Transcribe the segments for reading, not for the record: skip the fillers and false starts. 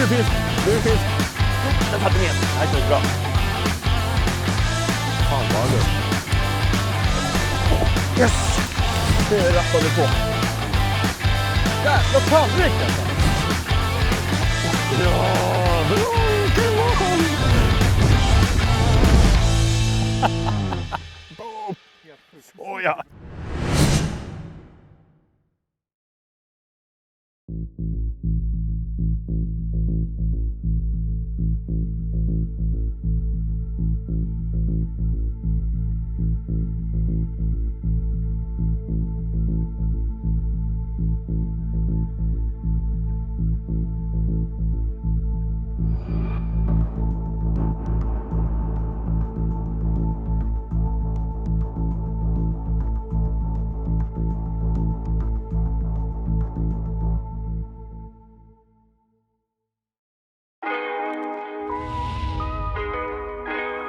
fisk. Den satte ner. Det här känns bra. Fan vad nu. Yes! Det rappar vi på. Där, vad fan direkt alltså. Ja, bra. Boom. Oh ja.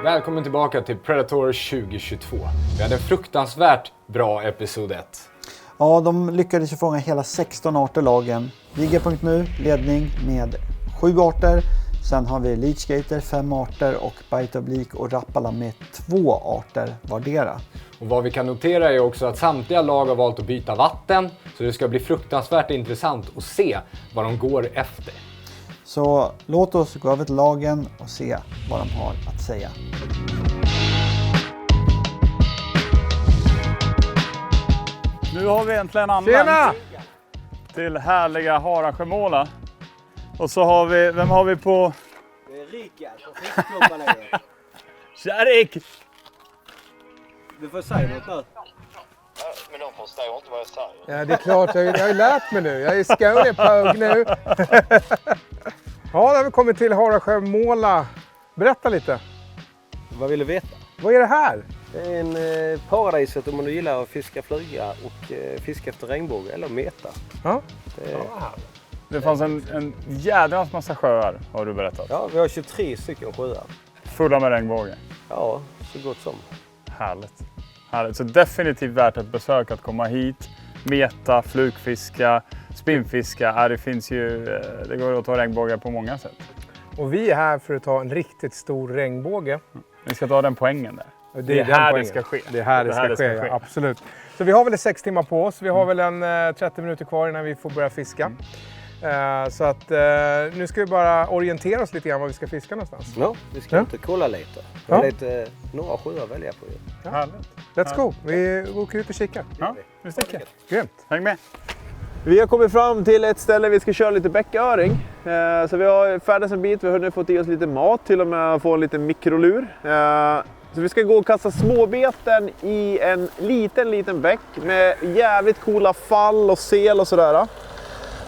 Välkommen tillbaka till Predator 2022. Vi hade en fruktansvärt bra episod 1. Ja, de lyckades ju fånga hela 16 arter lagen. Giga.nu ledning med 7 arter. Sen har vi Leechgator 5 arter och Bite Oblique och Rapala med 2 arter vardera. Och vad vi kan notera är också att samtliga lag har valt att byta vatten. Så det ska bli fruktansvärt intressant att se vad de går efter. Så låt oss gå över till lagen och se vad de har att säga. Nu har vi äntligen anlänt till härliga Harasjömåla. Och så har vi, vem har vi på? Det är Rickard från fiskklubbarna. Tja Rick! Du får säga något nu. Men de förstår inte vad jag säger. Ja, det är klart. Jag har ju lärt mig nu. Jag är Skånepåg nu. Ja, då har vi kommit till Harasjömåla. Berätta lite. Vad vill du veta? Vad är det här? Det är en paradiset om du gillar att fiska flyga och fiska efter regnbåge eller meta. Ja. Det fanns en jädrans massa sjöar har du berättat. Ja, vi har 23 stycken sjöar. Fulla med regnbåge. Ja, så gott som. Härligt. Härligt. Så definitivt värt ett besök att komma hit. Meta, flugfiska, spinnfiska. Ja, det finns ju, det går att ta regnbågar på många sätt. Och vi är här för att ta en riktigt stor regnbåge. Vi ska ta den poängen där. Och Det är den här poängen. det ska ske. Det är här det ska ske, ja, absolut. Så vi har väl 6 timmar på oss. Vi har väl en 30 minuter kvar innan vi får börja fiska. Så att nu ska vi bara orientera oss lite grann var vi ska fiska någonstans. Ja, vi ska inte kolla lite. Det är lite några sjöar att välja på. Ja. Härligt. Let's go. Vi åker ut och kikar. Ja, vi sticker. Grymt. Häng med. Vi har kommit fram till ett ställe vi ska köra lite bäcköring. Så vi har färdats en bit, vi har hunnit fått i oss lite mat, till och med få en liten mikrolur. Så vi ska gå och kasta småbeten i en liten bäck med jävligt coola fall och sel och sådär.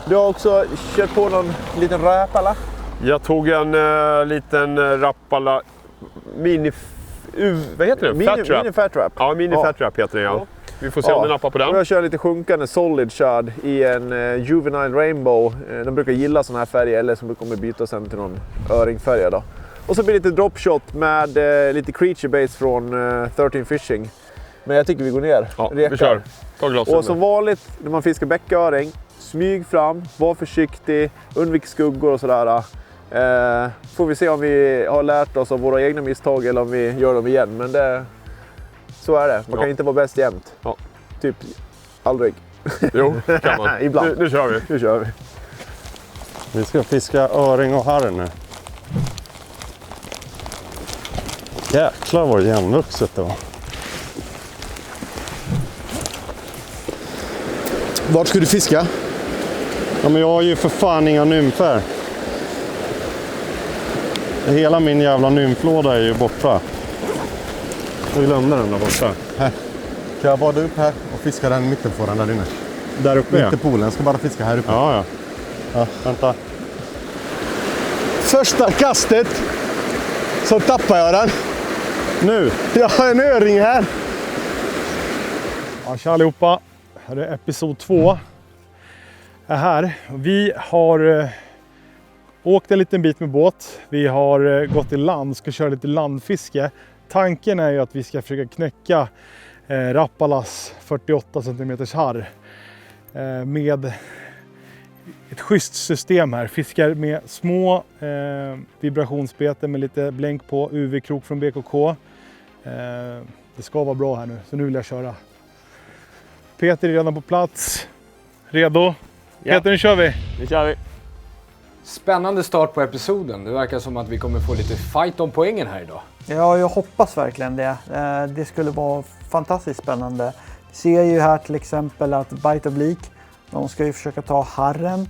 Du har också kört på någon liten rapala. Jag tog en liten Rapala vad heter det? Fat trap. Mini fat trap. Ja, mini fat trap heter den, ja. Vi får se om den nappar på Och den. jag kör lite sjunkande solid shad i en Juvenile Rainbow. De brukar gilla såna här färger, eller som kommer byta sen till någon öringfärg då. Och så blir det lite dropshot med lite creature base från 13 Fishing. Men jag tycker vi går ner. Ja, rekar. vi kör. Ta glasen. Och som vanligt när man fiskar bäcköring, smyg fram, var försiktig, undvik skuggor och sådär. Får vi se om vi har lärt oss av våra egna misstag eller om vi gör dem igen. Men så är det. Man kan inte vara bäst jämt. Ja. Typ aldrig. Jo, kan man. Ibland. Nu kör vi. Nu kör vi. Vi ska fiska öring och harr nu. Jäklar vad jämnvuxet det var. Vart ska du fiska? Ja, men jag har ju för fan inga nymfer. Hela min jävla nymflåda är ju borta. Jag glömde den där borta. Här. Kan jag bada upp här och fiska den mittenfåran där inne? Där uppe, ja. Inte poolen, jag ska bara fiska här uppe. Ja. Ja, vänta. Första kastet så tappar jag den. Nu! Jag har en öring här. Ja, tja allihopa. Här är episod 2. Här. Vi har åkt en liten bit med båt. Vi har gått i land, ska köra lite landfiske. Tanken är ju att vi ska försöka knäcka Rappalas 48 cm harr med ett schysst system här. Fiskar med små vibrationsbeten med lite blänk på, UV-krok från BKK. Det ska vara bra här nu, så nu vill jag köra. Peter är redan på plats. Redo? Ja. Peter, nu kör vi! Nu kör vi! Spännande start på episoden. Det verkar som att vi kommer få lite fight om poängen här idag. Ja, jag hoppas verkligen det. Det skulle vara fantastiskt spännande. Vi ser ju här till exempel att Bite Oblique, de ska ju försöka ta harren.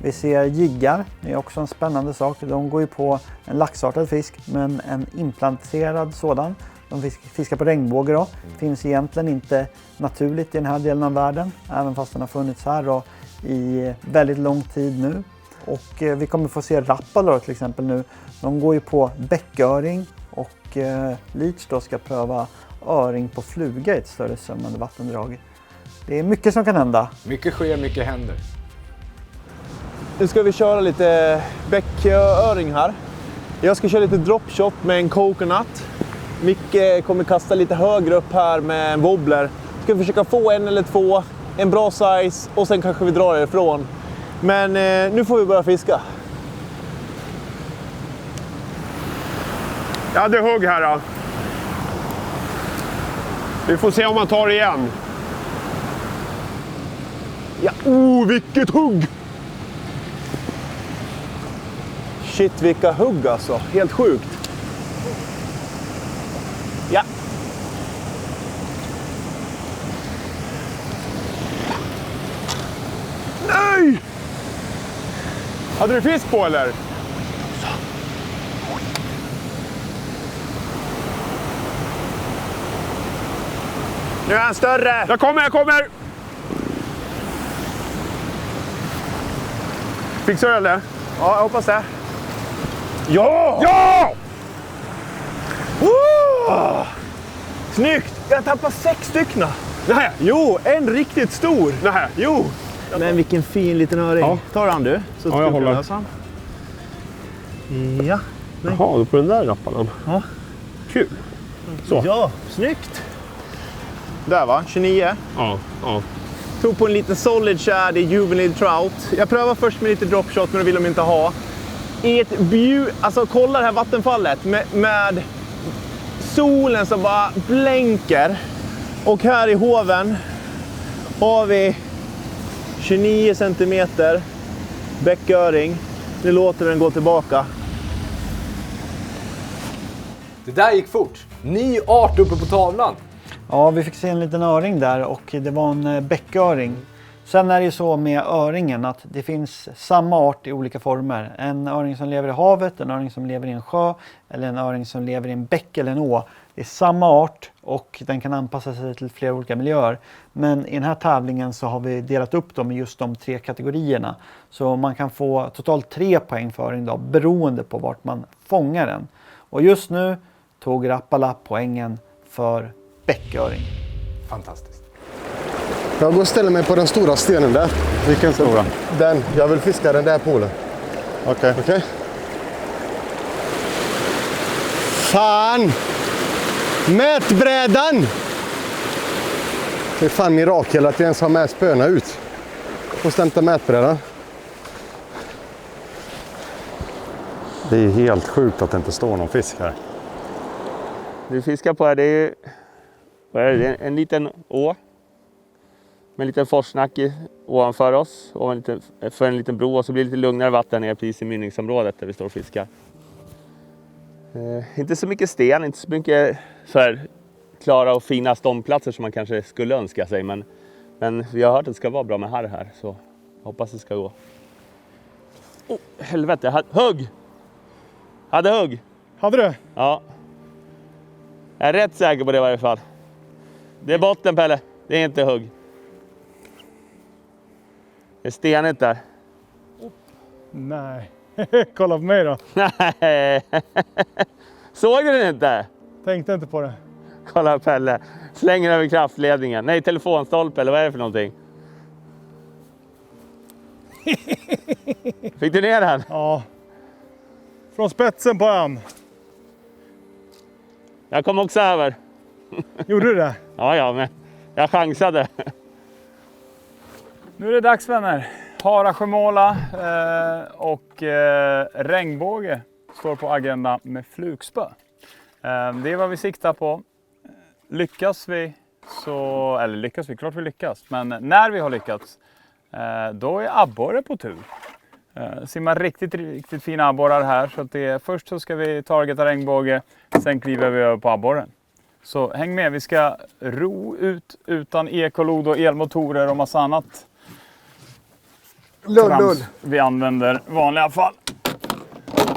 Vi ser jiggar, det är också en spännande sak. De går ju på en laxartad fisk, men en implanterad sådan. De fiskar på regnbåge då. Finns egentligen inte naturligt i den här delen av världen, även fast den har funnits här då i väldigt lång tid nu. Och vi kommer få se Rapala till exempel nu. De går ju på bäcköring och Leach då ska pröva öring på fluga i ett större sömmande vattendrag. Det är mycket som kan hända. Mycket sker, mycket händer. Nu ska vi köra lite bäcköring här. Jag ska köra lite dropshot med en coconut. Micke kommer kasta lite högre upp här med en wobbler. Ska vi försöka få en eller två, en bra size och sen kanske vi drar ifrån. Men nu får vi börja fiska. Jag hade hugg här då. Vi får se om man tar igen. Ja, vilket hugg! Shit, vilka hugg alltså. Helt sjukt. Ja. Nej! Hade du fisk på eller? Nu är han större! Jag kommer! Fixar du det? Ja, jag hoppas det. Ja! Ja! Snyggt! Jag tappade 6 stycken. Nej. Jo, en riktigt stor. Nej. Jo. Men vilken fin liten öring. Ja. Tar han du? Så Ja, jag håller. lösa. Ja. Jaha, då på den där rappan. Ja. Kul. Så. Ja, snyggt. Där va, 29. Ja. Tog på en liten solid shad i juvenile trout. Jag prövar först med lite dropshot, men det vill de inte ha. I ett alltså kolla det här vattenfallet med solen som bara blänker. Och här i hoven har vi 29 centimeter bäcköring. Nu låter den gå tillbaka. Det där gick fort. Ny art uppe på tavlan. Ja, vi fick se en liten öring där och det var en bäcköring. Sen är det ju så med öringen att det finns samma art i olika former. En öring som lever i havet, en öring som lever i en sjö eller en öring som lever i en bäck eller en å. Det är samma art och den kan anpassa sig till flera olika miljöer. Men i den här tävlingen så har vi delat upp dem i just de 3 kategorierna. Så man kan få totalt 3 poäng för öring då, beroende på vart man fångar den. Och just nu tog Rapala poängen för bäcköring. Fantastiskt. Jag går och ställer mig på den stora stenen där. Vilken stora? Den. Jag vill fiska den där poolen. Okej. Okej? Fan! Mätbrädan! Det är fan mirakel att jag ens har med spöna ut. Och stämta mätbrädan. Det är helt sjukt att det inte står någon fisk här. Vi fiskar på här, det är, vad är det? En liten å. Med en liten forsnacke ovanför oss. Och för en liten bro, och så blir det lite lugnare vatten ner precis i mynningsområdet där vi står och fiskar. Inte så mycket sten, inte så mycket så här klara och fina ståndplatser som man kanske skulle önska sig. Men vi har hört att det ska vara bra med harr här, så jag hoppas det ska gå. Oh, helvete, hugg! Hade hugg! Hade du? Ja. Jag är rätt säker på det i varje fall. Det är botten, Pelle. Det är inte hugg. Det är stenigt där. Nej. Kolla på mig då. Nej. Såg du den inte? Tänkte inte på det. Kolla Pelle. Slänger över kraftledningen. Nej, telefonstolpe eller vad är det för någonting? Fick du ner den? Ja. Från spetsen på ön. Jag kom också över. Gjorde du det? Ja, men jag chansade. Nu är det dags, vänner. Harasjömåla och regnbåge står på agenda med flugspö. Det är vad vi siktar på. Lyckas vi så, eller lyckas vi, klart vi lyckas. Men när vi har lyckats, då är abborre på tur. Simmar riktigt fina abborrar här. Så att först så ska vi targeta regnbåge, sen kliver vi över på abborren. Så häng med, vi ska ro ut utan ekolod och elmotorer och massa annat. Lull. Vi använder vanliga fall.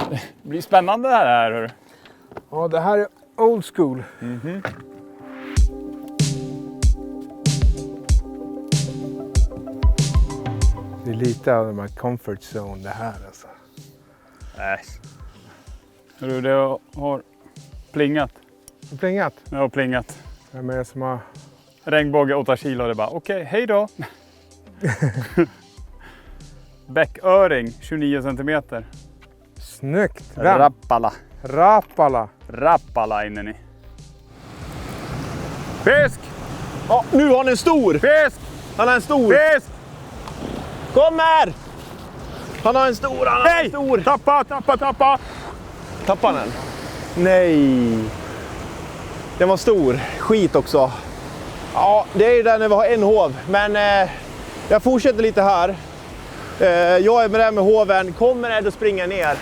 Det blir spännande det här. Hör. Ja, det här är old school. Det är lite av my comfort zone det här alltså. Hörru, det har plingat. Plingat? Det har plingat. Vem är det som har... Regnbåge 8 kilo. Det är bara okej, hej då. Bäcköring 29 centimeter. Snyggt! Vem? Rapala inne ni. Fisk! Ja, nu har ni en stor! Fisk! Han har en stor! Fisk! Kommer! Han har en stor! Han har en stor! Tappa! Tappar den? Nej! Den var stor. Skit också. Ja, det är ju där när vi har en hov. Men jag fortsätter lite här. Jag är med hoven. Kommer Ed att springa ner?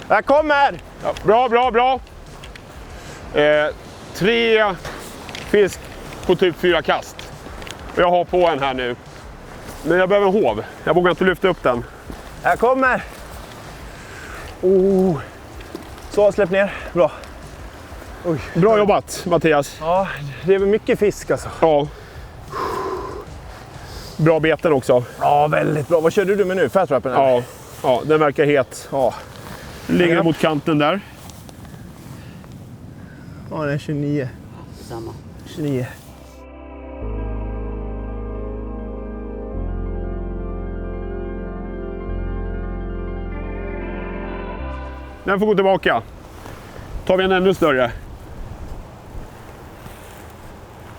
Jag kommer! Ja, bra. 3 fisk på typ 4 kast. Jag har på en här nu. Men jag behöver en hov. Jag vågar inte lyfta upp den. Jag kommer! Oh. Så, släpp ner. Bra. Oj. Bra jobbat, Mattias. Ja, det är mycket fisk alltså. Ja. Bra beten också. Ja, väldigt bra. Vad körde du med nu? Fatrappen? Ja, den verkar het. Ja. Ligger mot kanten där. Ja, den är 29. Samma. 29. Den får gå tillbaka. Tar vi en ännu större.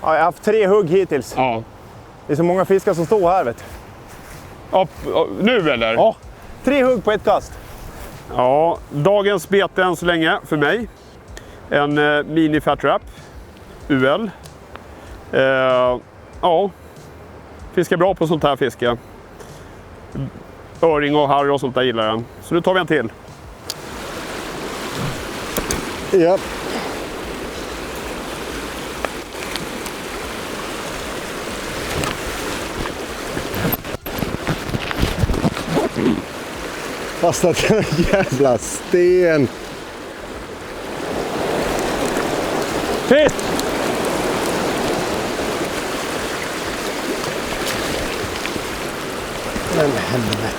Ja, jag har haft 3 hugg hittills. Ja. Det är så många fiskar som står här, vet du. Ja, nu eller? Ja, 3 hugg på ett kast. Ja, dagens bete än så länge för mig. En mini fat wrap. UL. Ja, fiskar bra på sånt här fiske. Öring och harr och sånt där gillar den. Så nu tar vi en till. Ja. Fastnat en jävla sten. Fisk! Men helvete.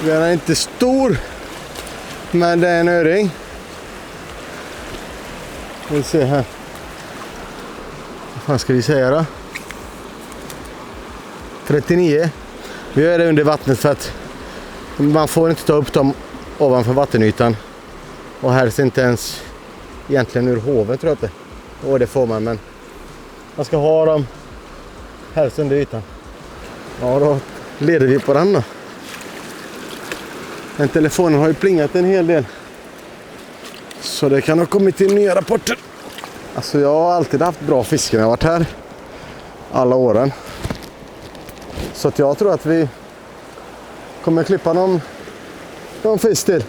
Den är inte stor, men det är en öring. Vi ser här. Vad fan ska vi säga då? 39. Vi gör det under vattnet för att man får inte ta upp dem ovanför vattenytan. Och helst inte ens egentligen ur hoven, tror jag inte. Och det får man, men man ska ha dem helst under ytan. Ja, då leder vi på den då. Den telefonen har ju plingat en hel del. Så det kan ha kommit till nya rapporter. Alltså jag har alltid haft bra fiske när jag har varit här. Alla åren. Så att jag tror att vi kommer klippa någon fisk till.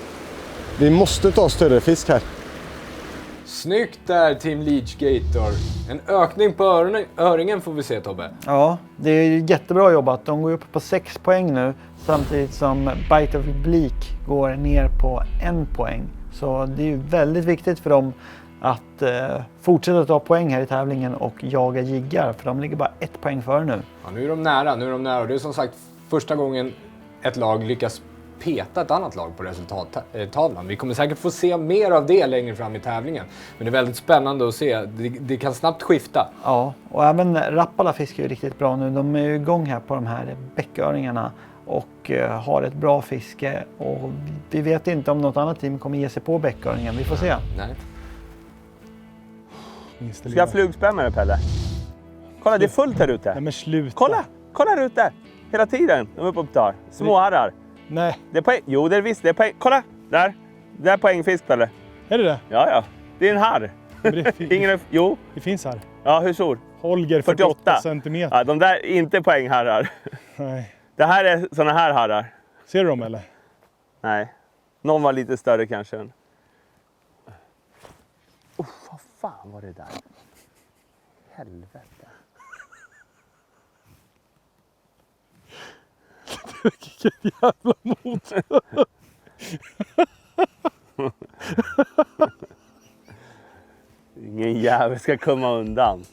Vi måste ta större fisk här. Snyggt där, Team Leachgator. En ökning på öringen får vi se, Tobbe. Ja, det är jättebra jobbat. De går upp på 6 poäng nu. Samtidigt som Bite of Bleak går ner på 1 poäng. Så det är ju väldigt viktigt för dem att fortsätta ta poäng här i tävlingen och jaga jiggar. För de ligger bara 1 poäng före nu. Ja, nu är de nära. Och det är som sagt första gången ett lag lyckas peta ett annat lag på resultattavlan. Vi kommer säkert få se mer av det längre fram i tävlingen. Men det är väldigt spännande att se. Det kan snabbt skifta. Ja, och även Rapala fiskar ju riktigt bra nu. De är ju igång här på de här bäcköringarna och har ett bra fiske. Och vi vet inte om något annat team kommer ge sig på bäcköringen. Vi får se. Nej. Ska jag flugspä med det, Pelle? Kolla, det är fullt här ute. Nej men sluta. Kolla här ute. Hela tiden. De är uppe och tar. Småharrar. Nej. Det är poäng. Jo, det är visst. Det är poäng. Kolla! Där. Det är poängfisk, Pelle. Är det det? Ja. Det är en harr. Jo. Det finns här. Ja, hur stor? Holger 48 centimeter. Ja, de där är inte poängharrar. Nej. Det här är såna här harrar. Ser du dem eller? Nej. Någon var lite större kanske. Vad fan var det där? Helvete. Vilket jävla mot. Ingen jävel ska komma undan.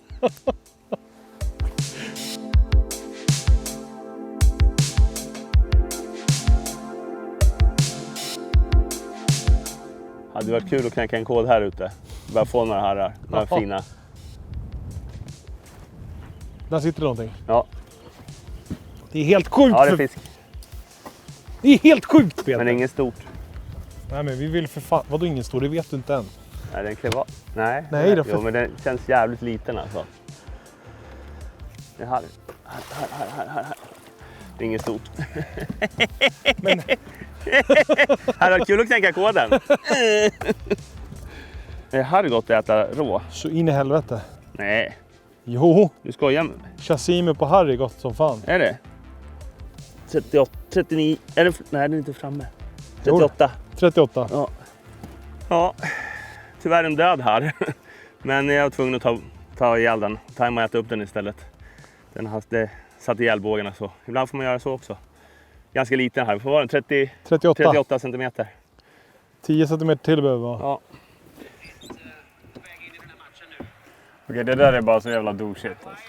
Hade varit kul att knäcka en kod här ute. Bara få några harrar. Några fina. Där sitter det någonting. Ja. Det är helt sjukt. Ja, det är fisk. Det är helt sjukt, Peter. Men inget stort. Nej, men vi vill för fan... Vadå ingen stor? Det vet du inte än. Nej, den klev av. Nej. Nej då, Jo, men den känns jävligt liten alltså. Det är här. Här. Det är inget stort. Men... Här var kul att knäcka koden. Det här är gott att äta rå. Så in i helvete. Nej. Jo. Du skojar med mig. Chasimi på Harry är gott som fan. Är det? 38, 39. Är det, nej, den är inte framme. 38. 38. Ja. Ja. Tyvärr en död här. Men jag var tvungen att ta ihjäl den. Tajma och äta upp den istället. Den hade satt ihjäl bågarna så. Ibland får man göra så också. Ganska liten här. Får vara den 38 centimeter. 10 centimeter till behöver vara. Ja. Okej, det där är bara så jävla douchigt. Alltså.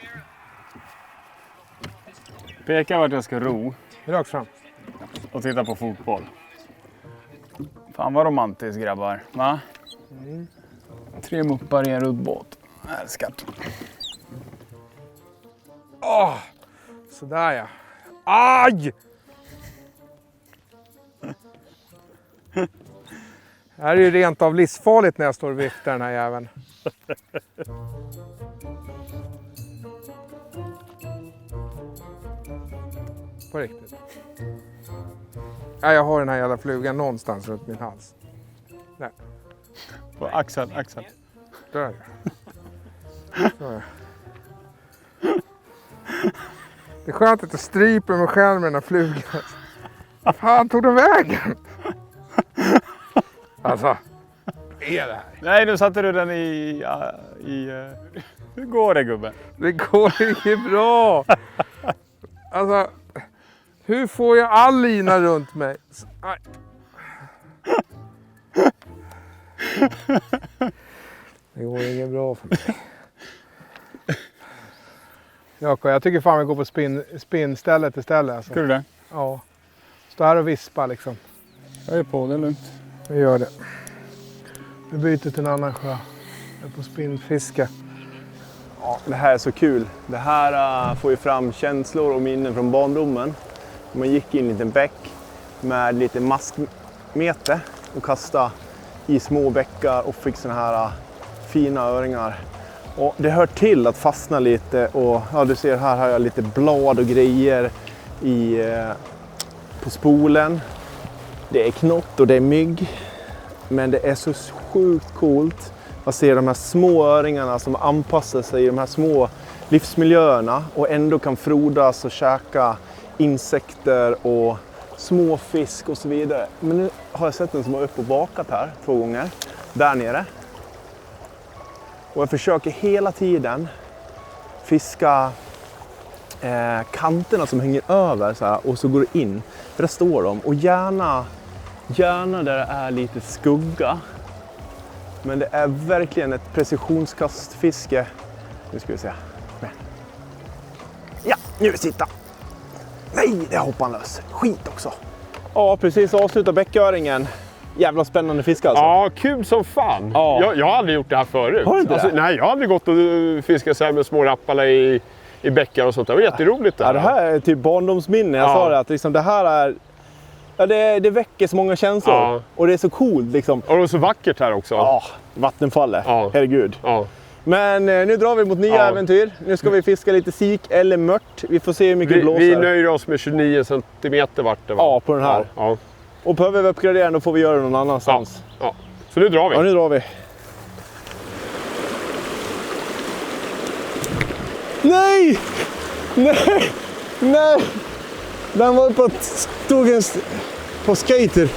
Peka vart jag ska ro. Rakt fram. Och titta på fotboll. Fan vad romantiskt, grabbar. Va? 3 muppar i en ruddbåt. Älskar det. Sådär ja. Aj! Det här är ju rent av livsfarligt när jag står och viftar den här jäveln. På riktigt. Ja, jag har den här jävla flugan någonstans runt min hals. Där. På axel. Där. Så. Det är skönt att jag stryper mig själv med den här flugan. Vad fan tog den vägen? Alltså, vad är det här? Nej, nu satte du den i hur går det, gubben? Det går inte bra. Alltså, hur får jag all lina runt mig? Aj. Det går inget bra för mig. Jakob, jag tycker fan vi går på spinnstället istället. Alltså. Ska du det? Ja. Stå här och vispa liksom. Jag är på, det är lugnt. Vi gör det. Vi byter till en annan sjö. Jag är på spinnfiske. Ja, det här är så kul. Det här får ju fram känslor och minnen från barndomen. Man gick in i en liten bäck med lite maskmete och kastade i små bäckar och fick såna här fina öringar. Och det hör till att fastna lite och ja, du ser här har jag lite blad och grejer på spolen. Det är knott och det är mygg. Men det är så sjukt coolt att se de här små öringarna som anpassar sig i de här små livsmiljöerna och ändå kan frodas och käka insekter och små fisk och så vidare. Men nu har jag sett en som har upp och bakat här 2 gånger, där nere. Och jag försöker hela tiden fiska kanterna som hänger över så här, och så går det in. För där står de. Och gärna där det är lite skugga. Men det är verkligen ett precisionskastfiske. Nu ska vi se. Ja, nu sitter. Nej, det hoppar han lös. Skit också. Ja, precis. Avsluta bäcköringen. Jävla spännande fiske alltså. Ja, kul som fan. Ja. Jag har aldrig gjort det här förut. Har du inte det? Nej, jag har aldrig gått och fiskat så här med små rappala i bäckar och sånt. Det var jätteroligt. Ja, det här är typ barndomsminne. Jag sa det att liksom, det här är... Ja, det väcker så många känslor. Ja. Och det är så coolt liksom. Och det är så vackert här också. Ja, vattenfallet. Ja. Herregud. Ja. Men nu drar vi mot nya äventyr. Nu ska vi fiska lite sik eller mört. Vi får se hur mycket det blåser. Vi nöjer oss med 29 centimeter vart det var. Ja, på den här. Ja. Och behöver vi uppgradera den, då får vi göra det någon annanstans. Ja. Så nu drar vi. Ja, nu drar vi. Nej! Nej! Nej! Den var på skater.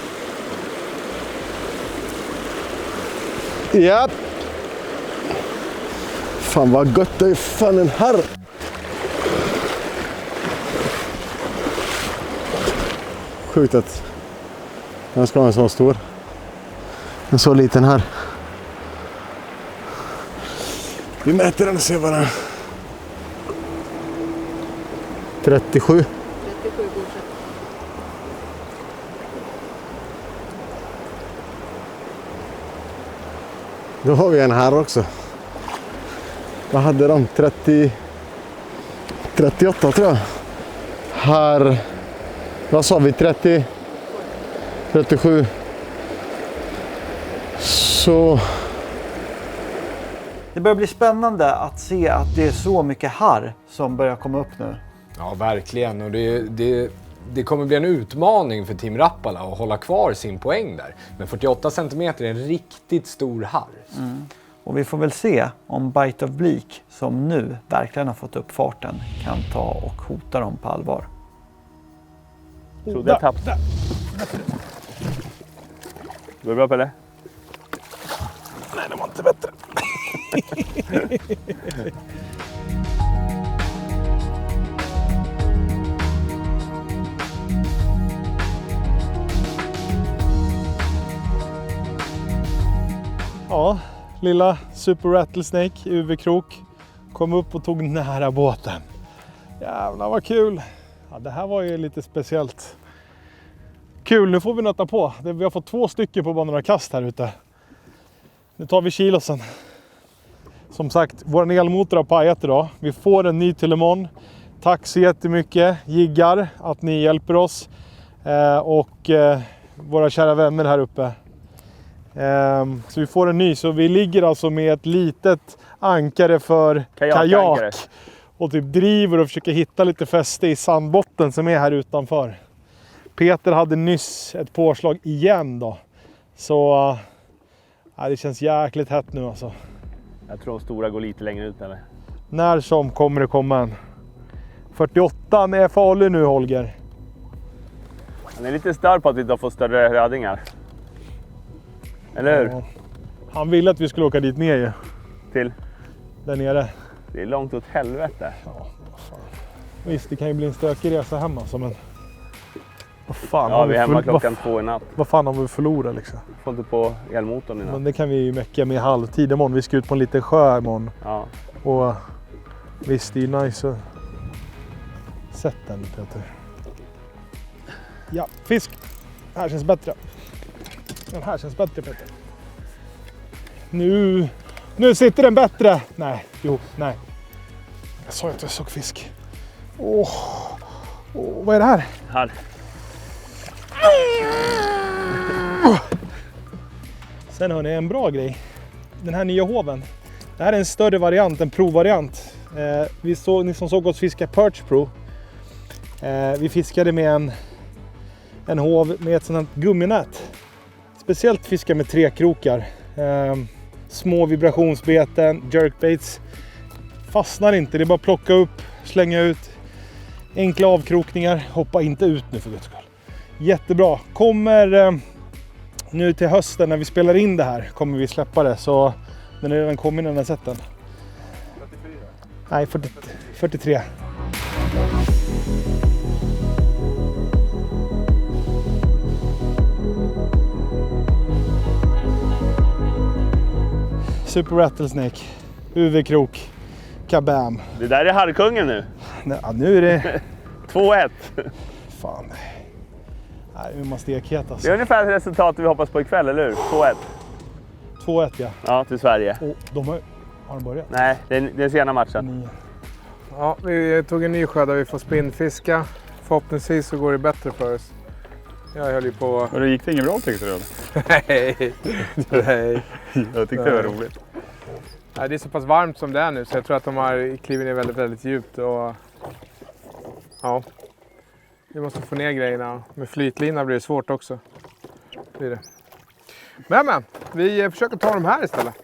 Ja. Fan vad gött, det är fan en herr. Sjukt att den ska ha en så stor. En så liten här. Vi mäter den och ser vad den är. 37. 37 godkänt. Då har vi en här också. Vad hade de? 38 tror jag. Här, vad sa vi? 37. Så... Det börjar bli spännande att se att det är så mycket harr som börjar komma upp nu. Ja, verkligen. Och det kommer bli en utmaning för Team Rappala att hålla kvar sin poäng där. Men 48 cm är en riktigt stor harr. Och vi får väl se om Bite of Bleak, som nu verkligen har fått upp farten, kan ta och hota dem på allvar. Trodde jag tappade. Går det bra, Pelle? Nej, det var inte bättre. Ja, lilla Super Rattlesnake, UV-krok, kom upp och tog nära båten. Jävlar vad kul! Ja, det här var ju lite speciellt. Kul, nu får vi nöta på. Vi har fått 2 stycken på bara några kast här ute. Nu tar vi kilosen. Som sagt, vår elmotor har pajat idag. Vi får en ny Telemon. Tack så jättemycket, jiggar, att ni hjälper oss. Och våra kära vänner här uppe. Så vi får en ny. Så vi ligger alltså med ett litet ankare för kajak. Och typ driver och försöker hitta lite fäste i sandbotten som är här utanför. Peter hade nyss ett påslag igen då. Så det känns jäkligt hett nu alltså. Jag tror de stora går lite längre ut eller? När som kommer det komma en. 48 är farlig nu, Holger. Han är lite störd på att vi inte får större rödingar. Eller hur? Ja. Han ville att vi skulle åka dit ner ju. Till? Där nere. Det är långt åt helvete. Ja, fan. Visst, det kan ju bli en stökig resa hem alltså, men... Vad fan ja, vi är hemma klockan 2 i natt. Vad fan har vi förlorat liksom? Får inte på elmotorn i natt. Men det kan vi ju mecka med halvtid imorgon. Vi ska ut på en liten sjö imorgon. Ja. Och visst, det är ju nice att... Sätt den, Peter. Ja, fisk. Det här känns bättre. Den här känns bättre, Peter. Nu sitter den bättre. Nej, nej. Jag sa att jag såg fisk. Vad är det här? Här. Sen har ni en bra grej. Den här nya hoven. Det här är en större variant, en provvariant. Ni som såg oss fiska Perch Pro. Vi fiskade med en hov med ett sådant gumminät. Speciellt fiska med 3 krokar. Små vibrationsbeten, jerkbaits. Fastnar inte, det är bara att plocka upp, slänga ut. Enkla avkrokningar, hoppa inte ut nu för guds skull. Jättebra. Kommer nu till hösten när vi spelar in det här kommer vi släppa det. Så den är redan kommit när den har sett den. 44? Nej, 43. Super Rattlesnake, UV-krok, kabam. Det där är harrkungen nu. Ja, nu är det... 2-1. Fan. Nej, nu är man stekhet alltså. Det är ungefär resultat vi hoppas på ikväll, eller hur? 2-1. 2-1 ja. Ja, till Sverige. Och de har de börjat? Nej, det är den sena matchen. Ja, vi tog en ny sjö där vi får spinnfiska. Förhoppningsvis så går det bättre för oss. Jag höll ju på... Och det gick det inget bra tyckte du? Nej. Jag tyckte det var roligt. Ja, det är så pass varmt som det är nu så jag tror att de har klivit ner väldigt, väldigt djupt. Och, ja, vi måste få ner grejerna. Med flytlina blir det svårt också. Blir det. Men, vi försöker ta de här istället.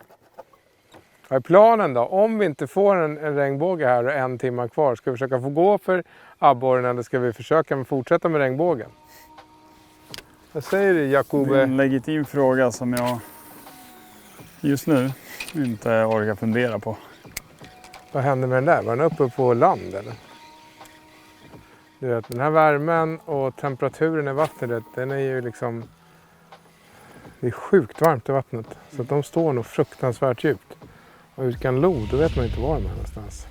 Vad är planen då? Om vi inte får en regnbåge här och 1 timme kvar, ska vi försöka få gå för abborren eller ska vi försöka fortsätta med regnbågen? Vad säger du, Jakobe? Det är en legitim fråga som jag just nu inte orkar fundera på. Vad hände med den där? Var den uppe på land eller? Du vet, den här värmen och temperaturen i vattnet, den är ju liksom... Det är sjukt varmt i vattnet. Så att de står nog fruktansvärt djupt. Och utan lod, då vet man inte var de är någonstans.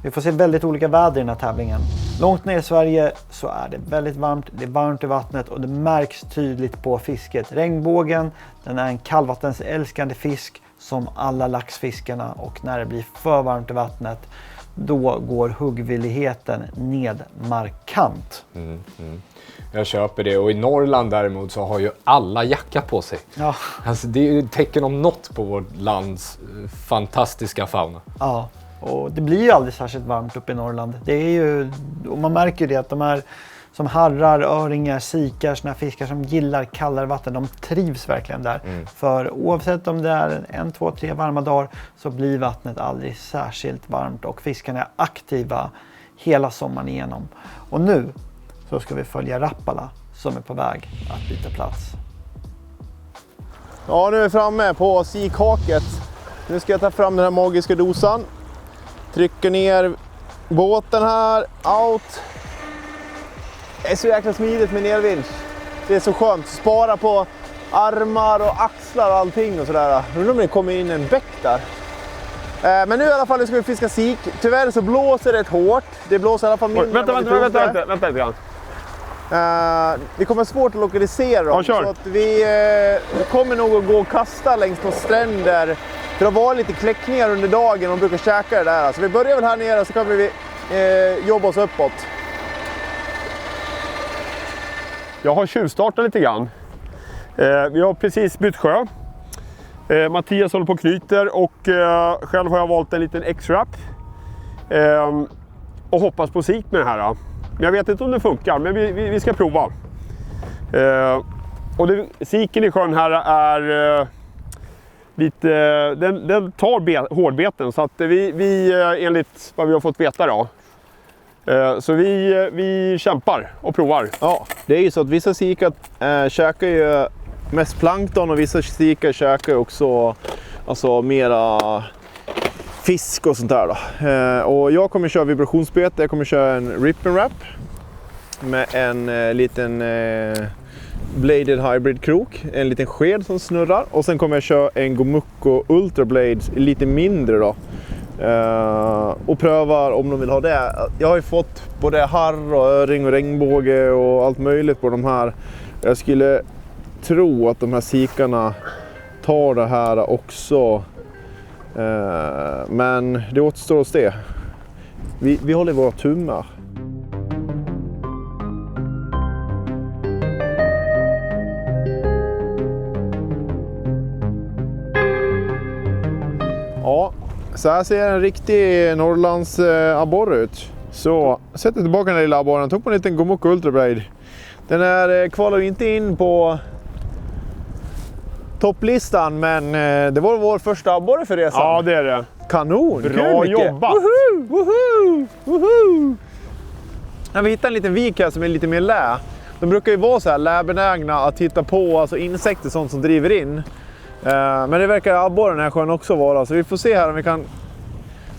Vi får se väldigt olika väder i den här tävlingen. Långt ner i Sverige så är det väldigt varmt, det är varmt i vattnet och det märks tydligt på fisket. Regnbågen, den är en kallvattensälskande fisk som alla laxfiskarna, och när det blir för varmt i vattnet då går huggvilligheten ned markant. Jag köper det, och i Norrland däremot så har ju alla jacka på sig. Ja. Alltså, det är ju tecken om något på vårt lands fantastiska fauna. Ja, och det blir ju aldrig särskilt varmt uppe i Norrland. Det är ju, och man märker ju det att de här som harrar, öringar, sikar, såna fiskar som gillar kallare vatten, de trivs verkligen där. För oavsett om det är 1, 2, 3 varma dagar så blir vattnet aldrig särskilt varmt och fiskarna är aktiva hela sommaren igenom. Och nu så ska vi följa Rappala som är på väg att byta plats. Ja, nu är vi framme på sikhaket. Nu ska jag ta fram den här magiska dosan. Trycker ner båten här, out. Det är så jäkla smidigt med nervinsch. Det är så skönt. Spara på armar och axlar och allting och sådär. Undrar om det kommer in en bäck där. Men nu i alla fall nu ska vi fiska sik. Tyvärr så blåser det hårt. Det blåser i alla fall mindre. Vänta lite grann. Det kommer svårt att lokalisera dem. Ja, så att vi kommer nog att gå och kasta längs några stränder. För att vara lite kläckningar under dagen och brukar käka det där. Så vi börjar väl här nere och så kommer vi jobba oss uppåt. Jag har tjuvstartat lite grann. Vi har precis bytt sjö. Mattias håller på och knyter och själv har jag valt en liten X-wrap. Och hoppas på sik med det här. Men jag vet inte om det funkar, men vi ska prova. Och siken i sjön här är lite... Den tar hårdbeten, så att vi enligt vad vi har fått veta då. Så vi kämpar och provar. Ja, det är ju så att vissa sikar käkar ju mest plankton och vissa sikar käkar också alltså mera fisk och sånt där då. Och jag kommer köra vibrationsbete, jag kommer köra en rip and wrap med en liten bladed hybrid krok, en liten sked som snurrar, och sen kommer jag köra en Gomuco Ultra Blades lite mindre då. Och prövar om de vill ha det. Jag har ju fått både harr och öring och regnbåge och allt möjligt på de här. Jag skulle tro att de här sikarna tar det här också. Men det återstår att se. Vi håller våra tummar. Ja, så här ser en riktig Norrlands abborre ut. Så sätter tillbaka den lilla abborren. Tog på en liten Gomuco Ultra Braid. Den här kvalar inte in på topplistan, men det var vår första abborre för resan. Ja, det är det. Kanon! Bra jobbat! Woho! Woho! Woho! Ja, vi hittade en liten vik här som är lite mer lä. De brukar ju vara så här läbenägna att hitta på alltså insekter, sånt som driver in. Men det verkar abborren här sjön också vara, så vi får se här om vi kan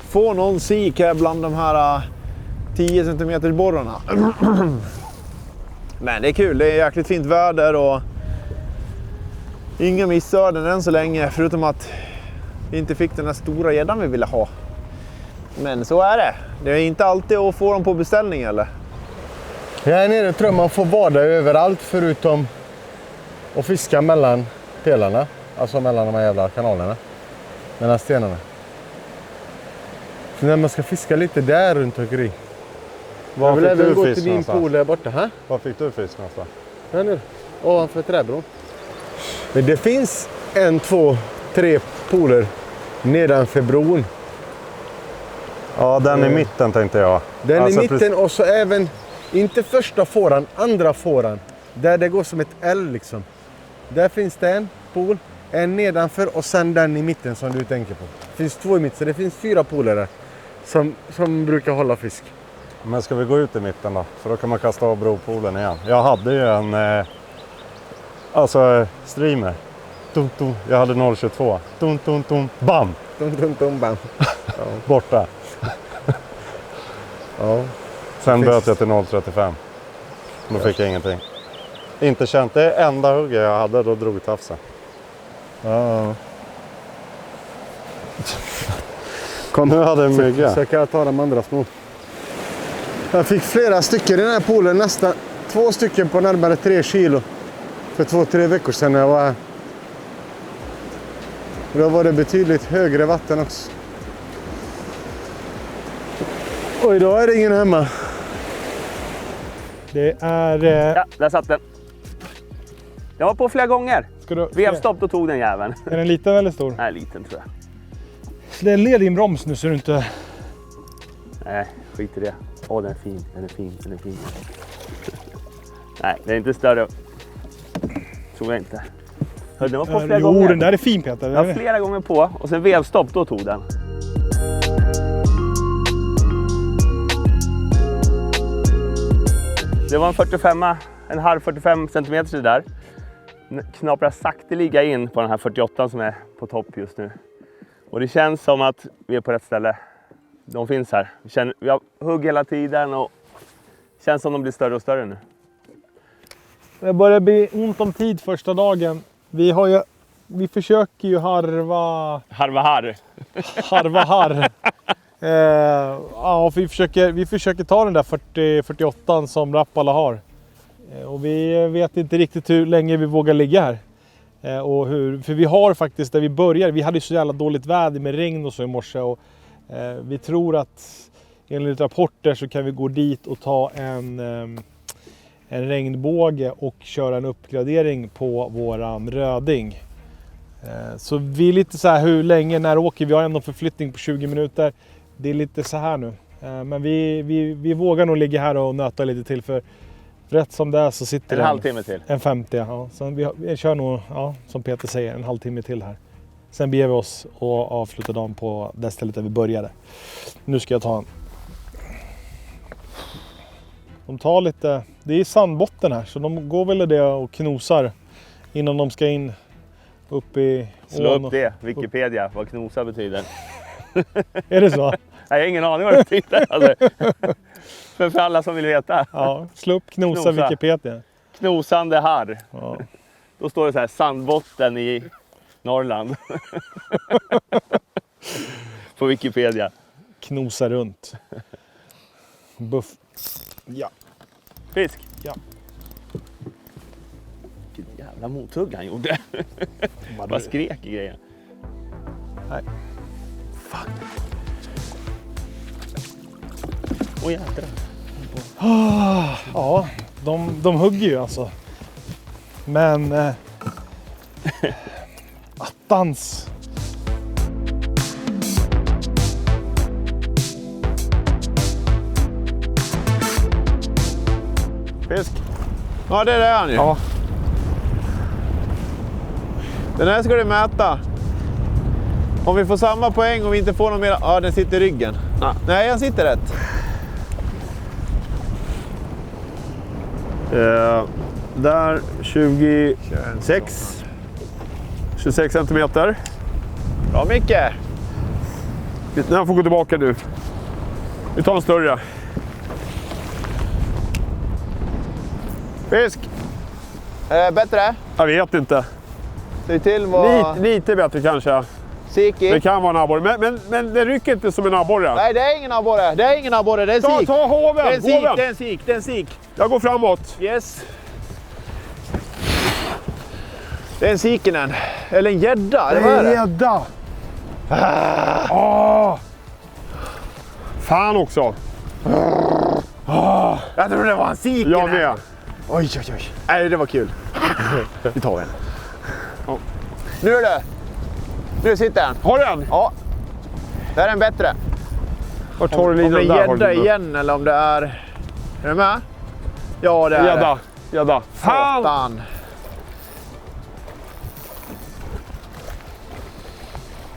få någon sik här bland de här 10 cm borrarna. Men det är kul, det är jäkligt fint väder och inga missöden än så länge, förutom att vi inte fick den här stora gäddan vi ville ha. Men så är det. Det är inte alltid att få dem på beställning eller? Här nere tror jag man får bada överallt förutom att fiska mellan pelarna. Alltså mellan de här jävla kanalerna. Mellan stenarna. Så när man ska fiska lite där runt omkring. Var fick du gå fisk till din någonstans? pool där borta, ha? Var fick du fisk någonstans? Här nere. Ovanför träbron. Men det finns 1, 2, 3 pooler nedanför bron. Ja, den i mitten tänkte jag. Den Alltså, i mitten och så även, inte första fåran, andra fåran. Där det går som ett L liksom. Där finns det en pool, en nedanför och sen den i mitten som du tänker på. Det finns 2 i mitten, så det finns 4 pooler där. Som brukar hålla fisk. Men ska vi gå ut i mitten då? För då kan man kasta av bropoolen igen. Jag hade ju en streamer. Tum, tum. Jag hade 0,22. Tum, tum, tum. Bam! Tum, tum, tum, bam. Ja. Borta. Ja. Sen böt jag till 0,35. Då fick jag ingenting. Inte känt. Det är enda hugget jag hade, då drog tafsen. Ja. Kom, nu hade jag mygga. Så kan jag ta de andra små. Jag fick flera stycken i den här poolen, nästan 2 stycken på närmare 3 kilo. För 2-3 veckor sedan när jag var här. Då var det betydligt högre vatten också. Och idag är det ingen hemma. Det är... Ja, där satt den. Jag var på flera gånger. Vevstopp, då tog den jäveln. Är den liten eller stor? Nej, liten tror jag. Släll ner din broms nu så du inte... Nej, skit i det. Åh, den är fin, den är fin, den är fin. Nej, den är inte större. Tror jag inte. Hör, den var på flera gånger. Jo, den där är fin Peter. Jag var flera gånger på och sen vevstopp, då tog den. Det var en 45, en halv 45 cm det där. Knaprar sakteliga in på den här 48 som är på topp just nu. Och det känns som att vi är på rätt ställe. De finns här. Vi har hugg hela tiden och det känns som de blir större och större nu. Det börjar bli ont om tid första dagen. Vi försöker ju harva harr. Ja, vi försöker ta den där 40-48 som Rapala har. Och vi vet inte riktigt hur länge vi vågar ligga här. För vi har faktiskt, där vi börjar, vi hade så jävla dåligt väder med regn och så i morse. Och vi tror att enligt rapporter så kan vi gå dit och ta en regnbåge och köra en uppgradering på våran röding. Så vi är lite så här, hur länge, när åker vi? Har ändå förflyttning på 20 minuter. Det är lite så här nu. Men vi vågar nog ligga här och nöta lite till, för rätt som det är så sitter en halvtimme till. En 50, ja. Så vi kör nog, ja, som Peter säger, en halvtimme till här. Sen beger vi oss och avslutar dagen på det stället där vi började. Nu ska jag ta en. De tar lite, det är sandbotten här, så de går väl det och knosar innan de ska in upp i... Slå upp det, Wikipedia, vad knosa betyder. Är det så? Jag har ingen aning vad det betyder. Alltså. För alla som vill veta. Ja, slå upp knosa Wikipedia. Knosande harr. Ja. Då står det så här, sandbotten i Norrland. På Wikipedia. Knosa runt. Buff. Ja. Fisk. Ja. Vilket jävla mothugg han gjorde. Vad skrek i grejen. Nej. Fan. Åh jädrar. Ja, de hugger ju alltså. Men... attans. Fisk. Ja, det är han ju. Ja. Den här ska du mäta. Om vi får samma poäng och vi inte får någon mer... Ja, den sitter i ryggen. Nej, han sitter rätt. Där 26 centimeter. Bra Micke. Den här får gå tillbaka nu. Vi tar en större. Fisk. Bättre? Jag vet inte. Säg till vad... Lite bättre kanske. Siki. Det kan vara en abborre, men det rycker inte som en abborre. Nej, det är ingen abborre. Det är ingen abborre, det är en sik. Ta hoven! Det är en sik, det är en sik. Jag går framåt. Yes. Det är en sikinen. Eller en gädda. Det är en gädda. Fan också. Jag tror det var en siken. Jag med. Oj. Nej, det var kul. Vi tar en. Ja. Nu är det. Nu sitter den. Har du en? Ja. Det här är en bättre. Vart tar du Om det linan är där? gädda igen eller om det är... Är du med? Ja, det är Gädda. Gädda. Fan! Satan.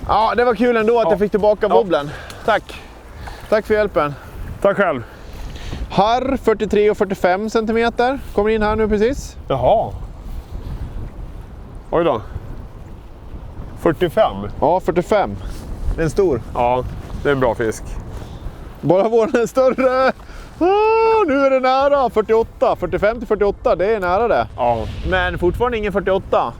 Ja, det var kul ändå att jag fick tillbaka wobblen. Tack. Tack för hjälpen. Tack själv. Harr 43 och 45 centimeter. Kommer in här nu precis. Jaha. Oj då. 45? Ja, 45. Det är en stor. Ja, det är en bra fisk. Bara våran är större. Nu är det nära. 48. 45 till 48, det är nära det. Ja. Men fortfarande ingen 48.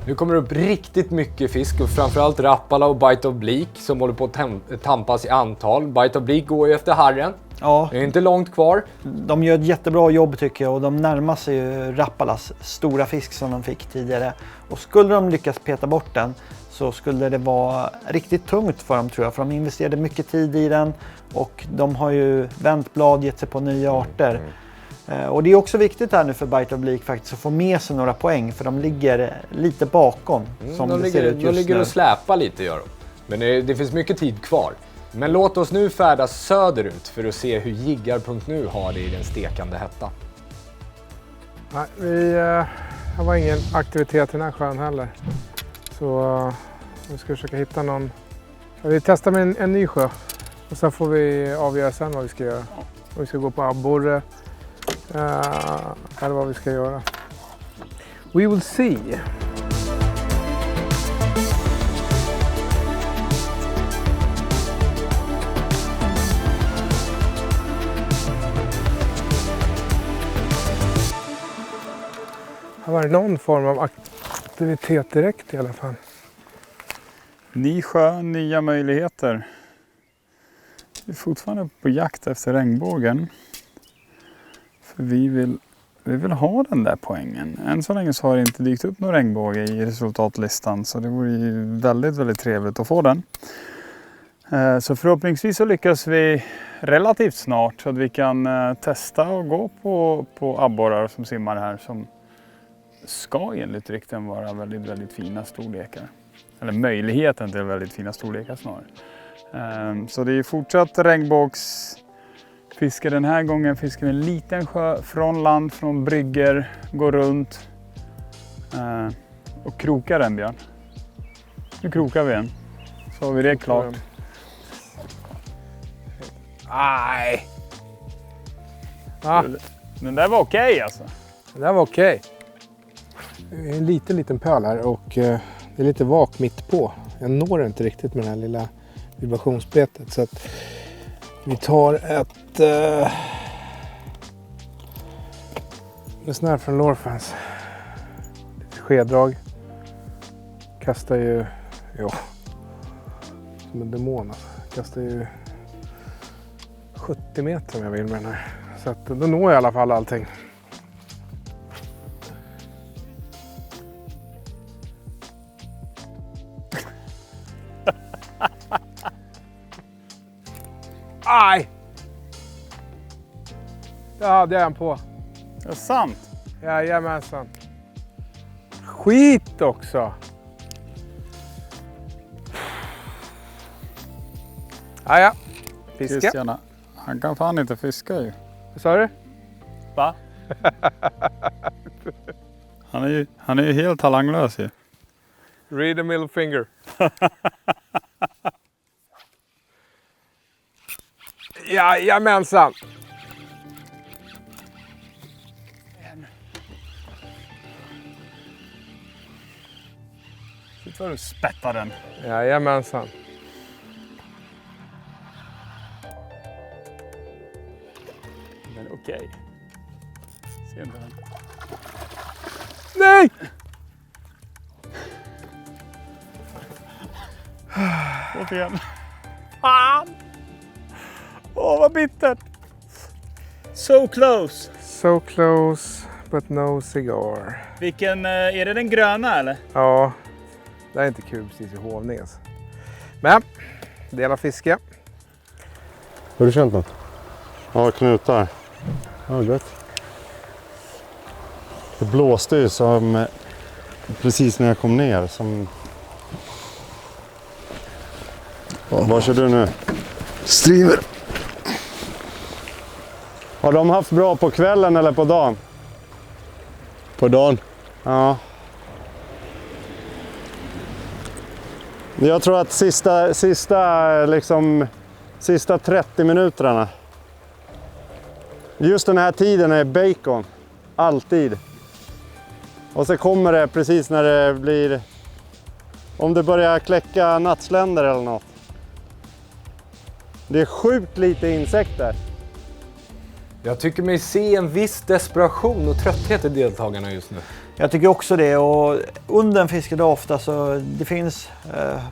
Nu kommer det upp riktigt mycket fisk och framförallt Rapala och Bite of Bleak som håller på att tampas i antal. Bite of Bleak går ju efter harren. Ja. Det är inte långt kvar. De gör ett jättebra jobb tycker jag och de närmar sig ju Rappalas stora fisk som de fick tidigare. Och skulle de lyckas peta bort den så skulle det vara riktigt tungt för dem tror jag. För de investerade mycket tid i den och de har ju vänt blad, gett sig på nya arter. Och det är också viktigt här nu för Bite of Bleak faktiskt att få med sig några poäng för de ligger lite bakom som det ser ut just nu. De ligger och släpar lite gör de. Men det finns mycket tid kvar. Men låt oss nu färdas söderut för att se hur jiggar.nu har det i den stekande hetta. Nej, det var ingen aktivitet i den här sjön heller. Så vi ska försöka hitta någon. Vi testar med en ny sjö. Och sen får vi avgöra sen vad vi ska göra. Om vi ska gå på abborre. Eller vad vi ska göra. We will see. Här var det någon form av aktivitet direkt i alla fall. Ny sjö, nya möjligheter. Vi är fortfarande på jakt efter regnbågen. För vi vill ha den där poängen. Än så länge så har det inte dykt upp någon regnbåge i resultatlistan. Så det vore ju väldigt, väldigt trevligt att få den. Så förhoppningsvis så lyckas vi relativt snart så att vi kan testa och gå på abborrar som simmar här. Som ska enligt rykten vara väldigt, väldigt fina storlekar. Eller möjligheten till väldigt fina storlekar snarare. Så det är fortsatt regnbågsfiske den här gången. Fiskar en liten sjö från land, från brygger, går runt och krokar den, Björn. Nu krokar vi en. Så har vi det klart. Nej. Ah. Den där var okej alltså. Den där var okej. Det är en liten pöl här och det är lite vak mitt på. Jag når inte riktigt med det här lilla vibrationsbetet så att vi tar ett en snär från Norfans. Lite skeddrag. Kastar ju som en demon alltså. Kastar ju 70 meter om jag vill med den här. Så att då når jag i alla fall allting. Aj! Ja, det är han på. Det är sant. Jajamensan. Skit också. Ja. Fiska. Christian, han kan fan inte fiska ju. Vad sa du? Va? Han är ju helt talanglös ju. Read the middle finger. Jajamensan. Sitt vad du spettar den. Jajamensan. Den är okej. Ser inte den. Nej! Återigen. Fan! Åh, vad bittert. So close. So close, but no cigar. Vilken, är det den gröna eller? Ja, det är inte kul precis i Hovnäs. Men, del av fiske. Har du känt något? Ja, knutar. Ja, gött. Det blåste ju som precis när jag kom ner. Som Vad kör du nu? Streamer. Har de haft bra på kvällen eller på dagen? På dagen. Ja. Jag tror att sista 30 minuterna. Just den här tiden är bacon. Alltid. Och så kommer det precis när det blir... Om det börjar kläcka nattsländer eller något. Det är sjukt lite insekter. Jag tycker mig se en viss desperation och trötthet i deltagarna just nu. Jag tycker också det, och under en fiskedag ofta så det finns